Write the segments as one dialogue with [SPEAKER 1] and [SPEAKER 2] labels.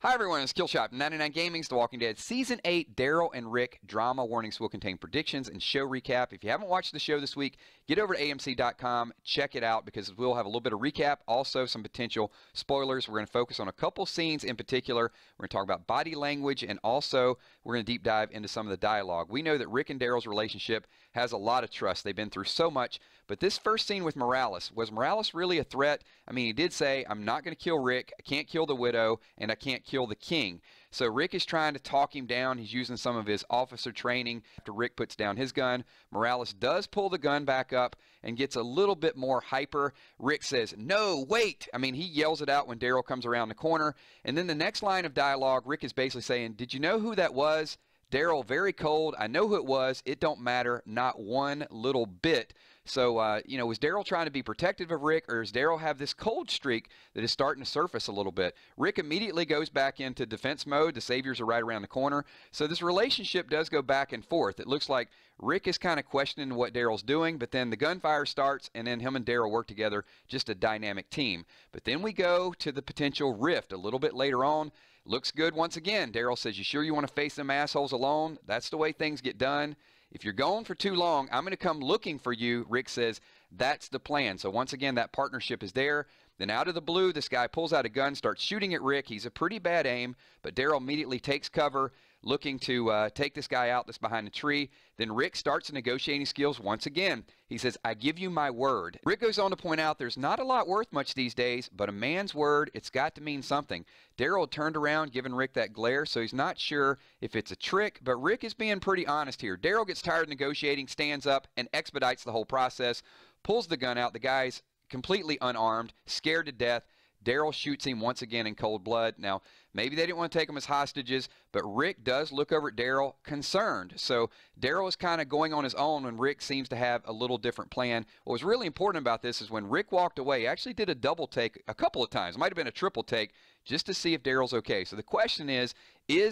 [SPEAKER 1] Hi everyone, it's Killshot from 99 Gaming's The Walking Dead Season 8 Daryl and Rick Drama. Warnings will contain predictions and show recap. If you haven't watched the show this week, get over to AMC.com, check it out because we'll have a little bit of recap, also some potential spoilers. We're going to focus on a couple scenes in particular. We're going to talk about body language, and also we're going to deep dive into some of the dialogue. We know that Rick and Daryl's relationship has a lot of trust. They've been through so much, but this first scene with Morales, was Morales really a threat? I mean, he did say, I'm not going to kill Rick, I can't kill the widow, and I can't kill the king. So Rick is trying to talk him down. He's using some of his officer training. After Rick puts down his gun, Morales does pull the gun back up and gets a little bit more hyper. Rick says, no, wait. I mean, he yells it out when Daryl comes around the corner. And then the next line of dialogue, Rick is basically saying, did you know who that was? Daryl, very cold. I know who it was. It don't matter, not one little bit. So, you know, is Daryl trying to be protective of Rick, or does Daryl have this cold streak that is starting to surface a little bit? Rick immediately goes back into defense mode. The saviors are right around the corner. So this relationship does go back and forth. It looks like Rick is kind of questioning what Daryl's doing, but then the gunfire starts, and then him and Daryl work together, just a dynamic team. But then we go to the potential rift a little bit later on. Looks good once again. Daryl says, you sure you want to face them assholes alone? That's the way things get done. If you're gone for too long, I'm going to come looking for you. Rick says, that's the plan. So once again, that partnership is there. Then out of the blue, this guy pulls out a gun, starts shooting at Rick. He's a pretty bad aim, but Daryl immediately takes cover, looking to take this guy out that's behind the tree. Then Rick starts negotiating skills once again. He says, I give you my word. Rick goes on to point out there's not a lot worth much these days, but a man's word, it's got to mean something. Daryl turned around, giving Rick that glare, so he's not sure if it's a trick, but Rick is being pretty honest here. Daryl gets tired of negotiating, stands up, and expedites the whole process, pulls the gun out. The guy's completely unarmed, scared to death. Daryl shoots him once again in cold blood. Now, maybe they didn't want to take him as hostages, but Rick does look over at Daryl concerned. So Daryl is kind of going on his own when Rick seems to have a little different plan. What was really important about this is when Rick walked away, he actually did a double take a couple of times. It might have been a triple take just to see if Daryl's okay. So the question is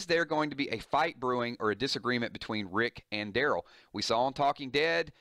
[SPEAKER 1] there going to be a fight brewing or a disagreement between Rick and Daryl? We saw on Talking Dead,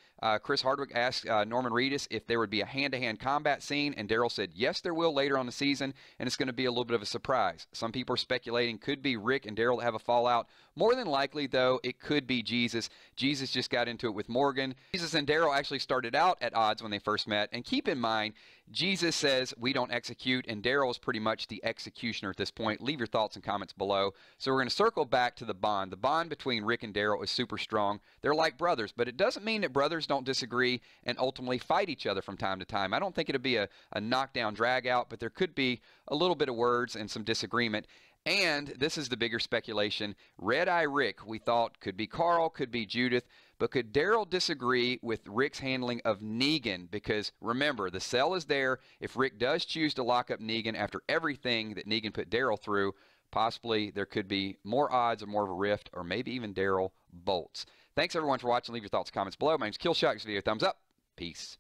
[SPEAKER 1] Chris Hardwick asked Norman Reedus if there would be a hand-to-hand combat scene, and Daryl said yes, there will later on the season, and it's going to be a little bit of a surprise. Some people are speculating could be Rick and Daryl have a fallout. More than likely, though, it could be Jesus. Jesus just got into it with Morgan. Jesus and Daryl actually started out at odds when they first met, and keep in mind, Jesus says we don't execute, and Daryl is pretty much the executioner at this point. Leave your thoughts and comments below. So we're going to circle back to the bond. The bond between Rick and Daryl is super strong. They're like brothers, but it doesn't mean that brothers don't disagree and ultimately fight each other from time to time. I don't think it'll be a knockdown, drag out, but there could be a little bit of words and some disagreement. And this is the bigger speculation. Red Eye Rick, we thought, could be Carl, could be Judith, but could Daryl disagree with Rick's handling of Negan? Because remember, the cell is there. If Rick does choose to lock up Negan after everything that Negan put Daryl through, possibly there could be more odds of more of a rift, or maybe even Daryl bolts. Thanks everyone for watching. Leave your thoughts and comments below. My name's Killshot. Give this video a thumbs up. Peace.